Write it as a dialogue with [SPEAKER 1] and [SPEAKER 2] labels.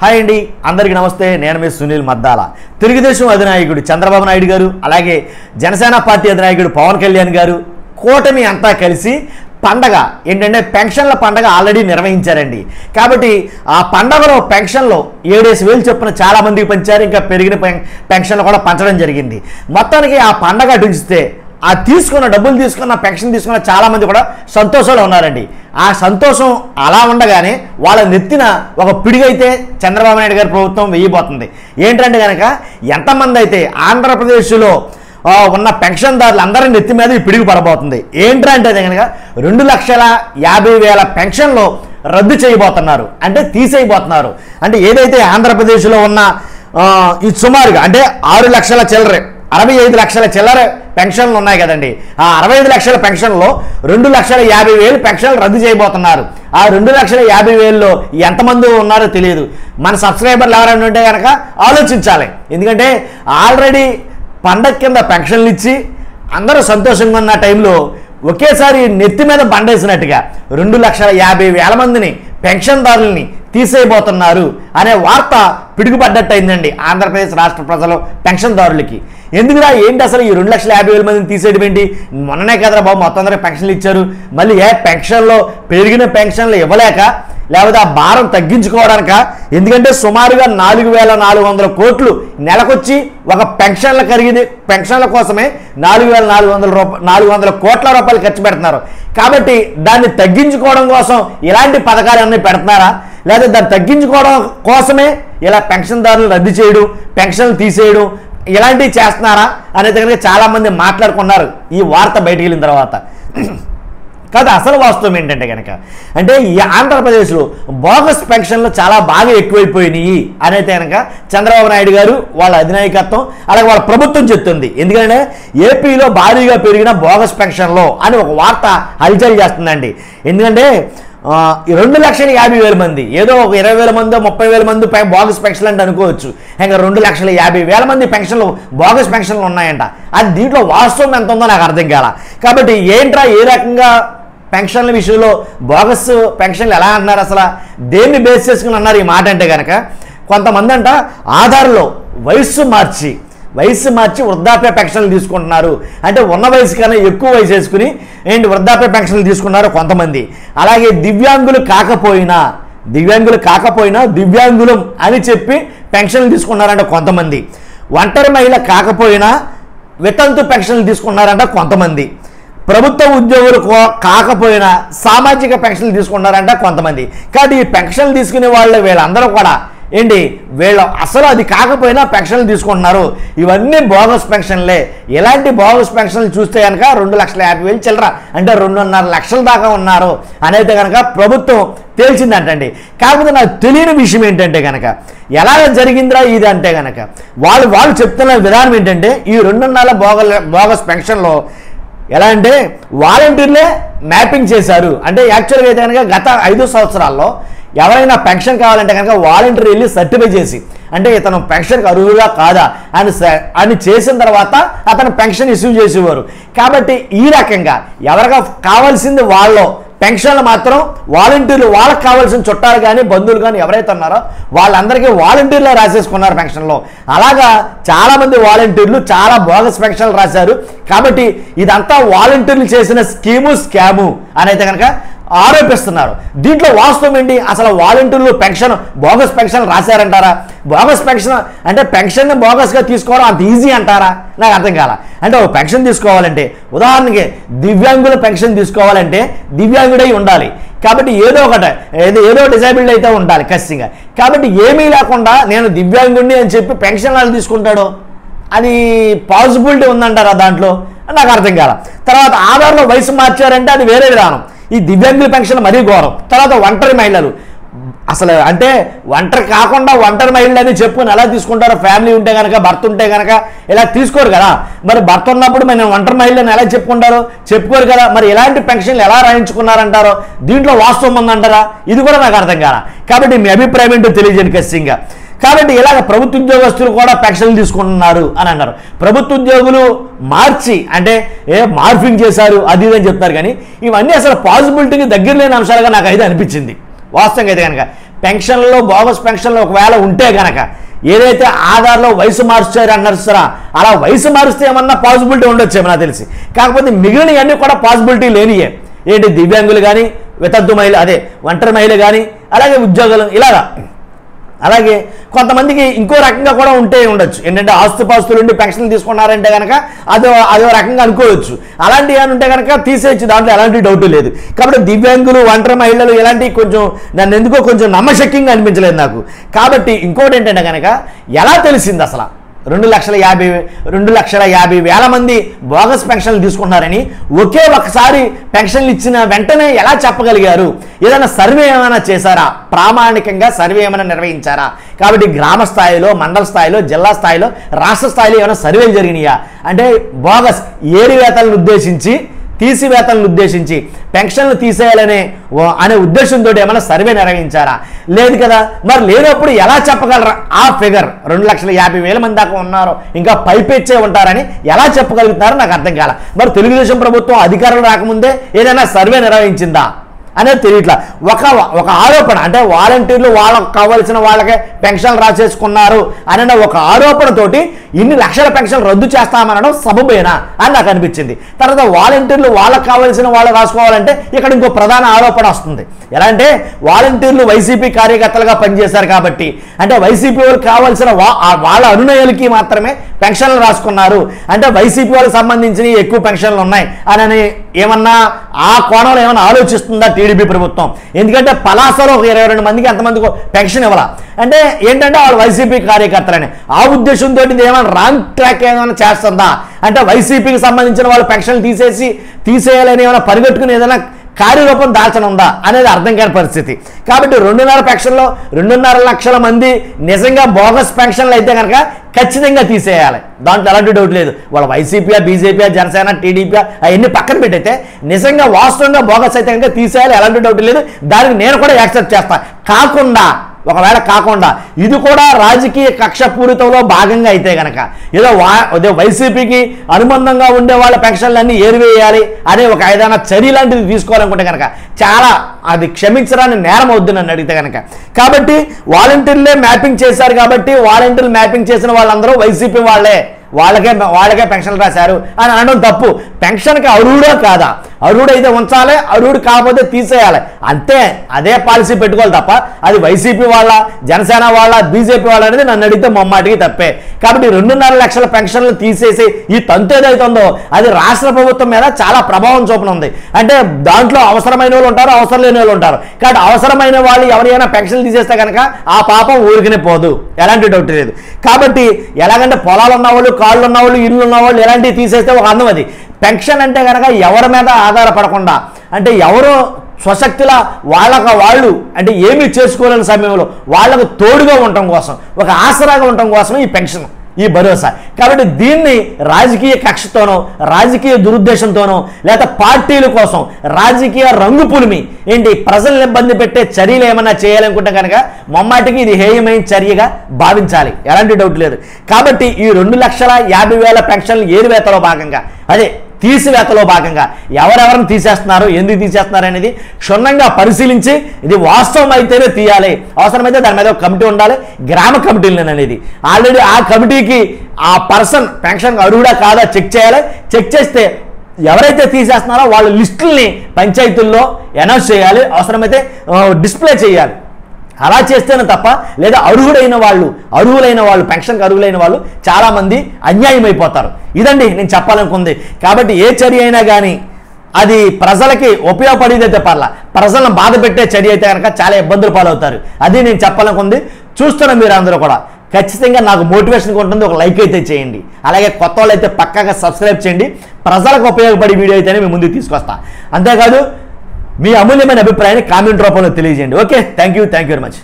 [SPEAKER 1] Hi అండి, అందరికీ నమస్తే. నేను మీ సునీల్ మద్దాల. తెలుగుదేశం అధినాయకుడు చంద్రబాబు నాయుడు గారు, అలాగే జనసేన పార్టీ అధినాయకుడు పవన్ కళ్యాణ్ గారు కూటమి అంతా కలిసి పండగ ఏంటంటే పెన్షన్ల పండగ ఆల్రెడీ నిర్వహించారండి. కాబట్టి ఆ పండగలో పెన్షన్లో 7,000 చొప్పున చాలామందికి పంచారు. ఇంకా పెరిగిన పెన్షన్లు కూడా పంచడం జరిగింది. మొత్తానికి ఆ పండగ అటుంచితే ఆ డబ్బులు తీసుకున్న పెన్షన్ తీసుకున్న చాలామంది కూడా సంతోషంలో ఉన్నారండి. ఆ సంతోషం అలా ఉండగానే వాళ్ళ నెత్తిన ఒక పిడిగైతే చంద్రబాబు నాయుడు గారి ప్రభుత్వం వేయబోతుంది. ఏంటంటే కనుక ఎంతమంది అయితే ఆంధ్రప్రదేశ్లో ఉన్న పెన్షన్దారులు అందరి నెత్తి మీద ఈ పిడుగు పడబోతుంది. ఏంటంటే కనుక 2,50,000 పెన్షన్లు రద్దు చేయబోతున్నారు, అంటే తీసేయబోతున్నారు. అంటే ఏదైతే ఆంధ్రప్రదేశ్లో ఉన్న ఈ సుమారుగా అంటే 6 లక్షల చిల్లరే 65 లక్షల చిల్లర పెన్షన్లు ఉన్నాయి కదండి. ఆ 65 లక్షల పెన్షన్లో 2,50,000 పెన్షన్లు రద్దు చేయబోతున్నారు. ఆ 2,50,000లో ఎంతమంది ఉన్నారో తెలియదు. మన సబ్స్క్రైబర్లు ఎవరైనా ఉంటే కనుక ఆలోచించాలి. ఎందుకంటే ఆల్రెడీ పండగ కింద పెన్షన్లు ఇచ్చి అందరూ సంతోషంగా ఉన్న టైంలో ఒకేసారి నెత్తి మీద బండేసినట్టుగా 2,50,000 మందిని పెన్షన్దారుల్ని తీసేయబోతున్నారు అనే వార్త పిడుగుపడ్డట్టయిందండి ఆంధ్రప్రదేశ్ రాష్ట్ర ప్రజలు పెన్షన్దారులకి. ఎందుకురా ఏంటి అసలు ఈ 2,50,000 మందిని తీసేయడం ఏంటి? మొన్ననే కదరా బాబు మొత్తం అందరూ పెన్షన్లు ఇచ్చారు. మళ్ళీ పెన్షన్లో పెరిగిన పెన్షన్లు ఇవ్వలేక లేకపోతే ఆ భారం తగ్గించుకోవడానిక? ఎందుకంటే సుమారుగా 4,400 కోట్లు నెలకొచ్చి ఒక పెన్షన్ల కోసమే 4,400 కోట్ల రూపాయలు ఖర్చు పెడుతున్నారు. కాబట్టి దాన్ని తగ్గించుకోవడం కోసం ఇలాంటి పథకాలన్నీ పెడుతున్నారా, లేదా దాన్ని తగ్గించుకోవడం కోసమే ఇలా పెన్షన్దారులు రద్దు చేయడం, పెన్షన్లు తీసేయడం ఇలాంటివి చేస్తున్నారా అనేది కనుక చాలామంది మాట్లాడుకున్నారు ఈ వార్త బయటికి వెళ్ళిన తర్వాత. కాదు, అసలు వాస్తవం ఏంటంటే కనుక అంటే ఈ ఆంధ్రప్రదేశ్లో బోగస్ పెన్షన్లు చాలా బాగా ఎక్కువైపోయినాయి అనేది కనుక చంద్రబాబు నాయుడు గారు వాళ్ళ అధినాయకత్వం అలాగే వాళ్ళ ప్రభుత్వం చెప్తుంది. ఎందుకంటే ఏపీలో భారీగా పెరిగిన బోగస్ పెన్షన్లో అని ఒక వార్త హల్చల్ చేస్తుందండి. ఎందుకంటే 2,50,000 మంది ఏదో ఒక 20,000 మందో 30,000 మంది బోగస్ పెన్షన్లు అంటే అనుకోవచ్చు. ఇంకా 2,50,000 మంది పెన్షన్లు బోగస్ పెన్షన్లు ఉన్నాయంట. అది దీంట్లో వాస్తవం ఎంత ఉందో నాకు అర్థం కాల. కాబట్టి ఏంట్రా ఏ రకంగా పెన్షన్ల విషయంలో బోగస్ పెన్షన్లు ఎలా అన్నారు, అసలు దేన్ని బేస్ చేసుకుని అన్నారు ఈ మాట అంటే కనుక కొంతమంది అంట ఆధార్లో వయస్సు మార్చి వృద్ధాప్య పెన్షన్లు తీసుకుంటున్నారు. అంటే ఉన్న వయసు కన్నా ఎక్కువ వయసు వేసుకుని వృద్ధాప్య పెన్షన్లు తీసుకున్నారు కొంతమంది. అలాగే దివ్యాంగులు కాకపోయినా దివ్యాంగులం అని చెప్పి పెన్షన్లు తీసుకున్నారంట కొంతమంది. ఒంటరి మహిళ కాకపోయినా వితంతు పెన్షన్లు తీసుకున్నారంట కొంతమంది. ప్రభుత్వ ఉద్యోగులు కాకపోయినా సామాజిక పెన్షన్లు తీసుకున్నారంట కొంతమంది. కాబట్టి ఈ పెన్షన్లు తీసుకునే వాళ్ళు వీళ్ళందరూ కూడా వీళ్ళు అసలు అది కాకపోయినా పెన్షన్లు తీసుకుంటున్నారు. ఇవన్నీ బోగస్ పెన్షన్లే. ఇలాంటి బోగస్ పెన్షన్లు చూస్తే కనుక 2,50,000 చిల్లర అంటే 2.5 లక్షల దాకా ఉన్నారు అనేది కనుక ప్రభుత్వం తేల్చిందంటండి. కాకపోతే నాకు తెలియని విషయం ఏంటంటే కనుక ఎలా జరిగిందిరా ఇది అంటే కనుక వాళ్ళు చెప్తున్న విధానం ఏంటంటే ఈ 2.5 బోగస్ పెన్షన్లో ఎలా అంటే వాలంటీర్లే మ్యాపింగ్ చేశారు. అంటే యాక్చువల్గా అయితే కనుక గత 5 సంవత్సరాల్లో ఎవరైనా పెన్షన్ కావాలంటే కనుక వాలంటీర్ వెళ్ళి సర్టిఫై చేసి అంటే ఇతను పెన్షన్కి అర్హులుగా కాదా అని చేసిన తర్వాత అతను పెన్షన్ ఇష్యూ చేసేవారు. కాబట్టి ఈ రకంగా ఎవరికి కావాల్సింది వాళ్ళు పెన్షన్లు మాత్రం వాలంటీర్లు వాళ్ళకి కావాల్సిన చుట్టాలు కానీ బంధువులు కానీ ఎవరైతే ఉన్నారో వాళ్ళందరికీ వాలంటీర్లే రాసేసుకున్నారు పెన్షన్లో. అలాగా చాలామంది వాలంటీర్లు చాలా బోగస్ పెన్షన్లు రాశారు. కాబట్టి ఇదంతా వాలంటీర్లు చేసిన స్కాము అని అయితే కనుక ఆరోపిస్తున్నారు. దీంట్లో వాస్తవం ఏంటి? అసలు వాలంటీర్లు బోగస్ పెన్షన్ రాశారంటారా? బోగస్ పెన్షన్ అంటే పెన్షన్ బోగస్గా తీసుకోవడం అంత ఈజీ అంటారా? నాకు అర్థం కాల. అంటే ఒక పెన్షన్ తీసుకోవాలంటే ఉదాహరణకి దివ్యాంగుల పెన్షన్ తీసుకోవాలంటే దివ్యాంగుడై ఉండాలి. కాబట్టి ఏదో డిజేబుల్డ్ అయితే ఉండాలి ఖచ్చితంగా. కాబట్టి ఏమీ లేకుండా నేను దివ్యాంగుడిని అని చెప్పి పెన్షన్ వాళ్ళు తీసుకుంటాడు, అది పాసిబిలిటీ ఉందంటారా దాంట్లో? నాకు అర్థం కాల. తర్వాత ఆధార్లో వయసు మార్చారంటే అది వేరే విధానం. ఈ దివ్యాంగుల పెన్షన్ మరీ ఘోరం. తర్వాత ఒంటరి మహిళలు అసలు అంటే ఒంటరి మహిళలు అని చెప్పుకొని ఎలా తీసుకుంటారో? ఫ్యామిలీ ఉంటే కనుక భర్త ఉంటే కనుక ఇలా తీసుకోరు కదా. మరి భర్త ఉన్నప్పుడు మనం ఒంటరి మహిళలను ఎలా చెప్పుకోరు కదా. మరి ఎలాంటి పెన్షన్లు ఎలా రాయించుకున్నారంటారో దీంట్లో వాస్తవం ఉందంటారా? ఇది కూడా నాకు అర్థం కాల. కాబట్టి మీ అభిప్రాయం ఏంటో తెలియజేయండి ఖచ్చితంగా. కాబట్టి ఇలాగ ప్రభుత్వ ఉద్యోగస్తులు కూడా పెన్షన్లు తీసుకుంటున్నారు అని అన్నారు. ప్రభుత్వ ఉద్యోగులు మార్చి అంటే మార్ఫింగ్ చేశారు అది ఇదని చెప్తారు. కానీ ఇవన్నీ అసలు పాసిబిలిటీకి దగ్గర లేని అంశాలుగా నాకు అయితే అనిపించింది. వాస్తవంగా అయితే కనుక పెన్షన్లలో బోగస్ పెన్షన్లు ఒకవేళ ఉంటే గనక ఏదైతే ఆధార్లో వయసు మార్చారు అన్నారు సారా, అలా వయసు మారిస్తే ఏమన్నా పాసిబిలిటీ ఉండొచ్చేమో నాకు తెలిసి. కాకపోతే మిగిలినవన్నీ కూడా పాసిబిలిటీ లేనియే. ఏంటి దివ్యాంగులు కానీ, వితంతు మహిళ అదే ఒంటరి మహిళ కానీ, అలాగే ఉద్యోగులు ఇలాగా. అలాగే కొంతమందికి ఇంకో రకంగా కూడా ఉంటే ఉండొచ్చు. ఏంటంటే ఆస్తుపాస్తులు ఉండి పెన్షన్లు తీసుకున్నారంటే కనుక అదో రకంగా అనుకోవచ్చు. అలాంటివి ఏమైనా ఉంటే కనుక తీసేయచ్చు, దాంట్లో ఎలాంటి డౌట్ లేదు. కాబట్టి దివ్యాంగులు, ఒంటరి మహిళలు ఇలాంటివి కొంచెం నన్ను ఎందుకో కొంచెం నమ్మశక్యంగా అనిపించలేదు నాకు. కాబట్టి ఇంకోటి ఏంటంటే కనుక ఎలా తెలిసింది అసలు 2,50,000 మంది బోగస్ పెన్షన్లు తీసుకున్నారని ఒకే ఒకసారి పెన్షన్లు ఇచ్చిన వెంటనే ఎలా చెప్పగలిగారు? ఏదైనా సర్వే ఏమైనా చేశారా? ప్రామాణికంగా సర్వే ఏమైనా నిర్వహించారా? కాబట్టి గ్రామ స్థాయిలో, మండల స్థాయిలో, జిల్లా స్థాయిలో, రాష్ట్ర స్థాయిలో ఏమైనా సర్వేలు జరిగినాయా? అంటే బోగస్ ఏరివేతలను ఉద్దేశించి, తీసివేతలను ఉద్దేశించి పెన్షన్లు తీసేయాలనే ఉద్దేశంతో ఏమైనా సర్వే నిర్వహించారా? లేదు కదా. మరి లేనప్పుడు ఎలా చెప్పగలరా ఆ ఫిగర్ 2,50,000 మంది దాకా ఉన్నారు, ఇంకా పైపెచ్చే ఉంటారని ఎలా చెప్పగలుగుతారో నాకు అర్థం కాల. మరి తెలుగుదేశం ప్రభుత్వం అధికారులు రాకముందే ఏదైనా సర్వే నిర్వహించిందా అనేది తెలియట్లా. ఒక ఆరోపణ, అంటే వాలంటీర్లు వాళ్ళకు కావాల్సిన వాళ్ళకే పెన్షన్లు రాసేసుకున్నారు అనే ఒక ఆరోపణతోటి ఇన్ని లక్షల పెన్షన్లు రద్దు చేస్తామనడం సబబేనా అని నాకు అనిపించింది. తర్వాత వాలంటీర్లు వాళ్ళకు కావాల్సిన వాళ్ళు రాసుకోవాలంటే ఇక్కడ ఇంకో ప్రధాన ఆరోపణ వస్తుంది. ఎలా అంటే వాలంటీర్లు వైసీపీ కార్యకర్తలుగా పనిచేశారు కాబట్టి, అంటే వైసీపీ వాళ్ళకి కావాల్సిన వాళ్ళ అనునయులకి మాత్రమే పెన్షన్లు రాసుకున్నారు, అంటే వైసీపీ వాళ్ళకి సంబంధించిన ఎక్కువ పెన్షన్లు ఉన్నాయి అని ఏమన్నా ఆ కోణంలో ఏమైనా ఆలోచిస్తుందా టీడీపీ ప్రభుత్వం? ఎందుకంటే పలాసలో 22 మందికి ఎంతమందికి పెన్షన్ ఇవ్వాల అంటే ఏంటంటే వాళ్ళు వైసీపీ కార్యకర్తలని ఆ ఉద్దేశంతో ఏమైనా రాంగ్ ట్రాక్ ఏమైనా చేస్తుందా? అంటే వైసీపీకి సంబంధించిన వాళ్ళు పెన్షన్లు తీసేయాలని ఏమైనా పరిగెట్టుకుని ఏదైనా కార్యరూపం దాల్చనుందా అనేది అర్థం కాని పరిస్థితి. కాబట్టి 2.5 లక్షల మంది నిజంగా బోగస్ పెన్షన్లు అయితే కనుక ఖచ్చితంగా తీసేయాలి, దాంట్లో ఎలాంటి డౌట్ లేదు. వాళ్ళ వైసీపీ, బీజేపీ, జనసేన, టీడీపీ అవన్నీ పక్కన పెట్టయితే నిజంగా వాస్తవంగా బోగస్ అయితే కనుక తీసేయాలి, ఎలాంటి డౌట్ లేదు. దానికి నేను కూడా యాక్సెప్ట్ చేస్తాను. ఒకవేళ కాకుండా ఇది కూడా రాజకీయ కక్షపూరితంలో భాగంగా అయితే కనుక ఏదో వైసీపీకి అనుబంధంగా ఉండే వాళ్ళ పెన్షన్లన్నీ ఏరివేయాలి అనే ఒక ఏదైనా చర్య లాంటిది తీసుకోవాలనుకుంటే కనుక చాలా అది క్షమించడానికి నేరం అవుద్ది నన్ను అడిగితే కనుక. కాబట్టి వాలంటీర్లే మ్యాపింగ్ చేశారు కాబట్టి వాలంటీర్లు మ్యాపింగ్ చేసిన వాళ్ళందరూ వైసీపీ వాళ్ళకే పెన్షన్లు రాశారు అని అనడం తప్పు. పెన్షన్కి అర్హుడా కాదా? అర్హుడైతే ఉంచాలి, అర్హుడు కాకపోతే తీసేయాలి, అంతే. అదే పాలసీ పెట్టుకోవాలి తప్ప అది వైసీపీ వాళ్ళ, జనసేన వాళ్ళ, బీజేపీ వాళ్ళ అనేది నన్ను అడిగితే మొమ్మాటికి తప్పే. కాబట్టి 2.5 లక్షల పెన్షన్లు తీసేసి ఈ తంతు ఏదైతుందో అది రాష్ట్ర ప్రభుత్వం మీద చాలా ప్రభావం చూపనుంది. అంటే దాంట్లో అవసరమైన వాళ్ళు ఉంటారు, అవసరం లేని వాళ్ళు ఉంటారు. కాబట్టి అవసరమైన వాళ్ళు ఎవరైనా పెన్షన్లు తీసేస్తే కనుక ఆ పాపం ఊరికనే పోదు, ఎలాంటి డౌట్ లేదు. కాబట్టి ఎలాగంటే పొలాలు ఉన్నవాళ్ళు, కాళ్ళు ఉన్నవాళ్ళు, ఇల్లు ఉన్నవాళ్ళు ఎలాంటివి తీసేస్తే ఒక అందం అది. పెన్షన్ అంటే కనుక ఎవరి మీద ఆధారపడకుండా, అంటే ఎవరో స్వశక్తిలా వాళ్ళు అంటే ఏమీ చేసుకోలేని సమయంలో వాళ్ళకు తోడుగా ఉండటం కోసం, ఒక ఆసరాగా ఉండటం కోసమే ఈ పెన్షన్, ఈ భరోసా. కాబట్టి దీన్ని రాజకీయ కక్షతోనో, రాజకీయ దురుద్దేశంతోనో, లేదా పార్టీల కోసం రాజకీయ రంగు పులిమి ప్రజలను ఇబ్బంది పెట్టే చర్యలు ఏమన్నా చేయాలనుకుంటే కనుక మొమ్మాటికి ఇది హేయమైన చర్యగా భావించాలి, ఎలాంటి డౌట్ లేదు. కాబట్టి ఈ 2,50,000 పెన్షన్లు ఏరివేతలో భాగంగా, అదే తీసివేతలో భాగంగా ఎవరెవరిని తీసేస్తున్నారు, ఎందుకు తీసేస్తున్నారు అనేది క్షుణ్ణంగా పరిశీలించి ఇది వాస్తవం అయితేనే తీయాలి, అవసరమైతే దాని మీద ఒక కమిటీ ఉండాలి, గ్రామ కమిటీలు అనేది. ఆల్రెడీ ఆ కమిటీకి ఆ పర్సన్ పెన్షన్ అర్హుడా కాదా చెక్ చేయాలి. చెక్ చేస్తే ఎవరైతే తీసేస్తున్నారో వాళ్ళ లిస్టుల్ని పంచాయతీల్లో అనౌన్స్ చేయాలి, అవసరమైతే డిస్ప్లే చేయాలి. అలా చేస్తేనే తప్ప లేదా అర్హులైన వాళ్ళు పెన్షన్కి అర్హులైన వాళ్ళు చాలామంది అన్యాయం అయిపోతారు. ఇదండి నేను చెప్పాలనుకుంది. కాబట్టి ఏ చర్య అయినా కానీ అది ప్రజలకి ఉపయోగపడేదైతే పర్లా, ప్రజలను బాధ పెట్టే చర్య అయితే కనుక చాలా ఇబ్బందులు పాలవుతారు. అది నేను చెప్పాలనుకుంది. చూస్తున్న మీరు అందరూ కూడా ఖచ్చితంగా నాకు మోటివేషన్గా ఉంటుంది, ఒక లైక్ అయితే చేయండి. అలాగే కొత్త వాళ్ళు అయితే పక్కాగా సబ్స్క్రైబ్ చేయండి. ప్రజలకు ఉపయోగపడే వీడియో అయితేనే మీ ముందుకు తీసుకొస్తా. అంతేకాదు మీ అమూల్యమైన అభిప్రాయాన్ని కామెంట్ రూపంలో తెలియజేయండి. Okay, thank you very much.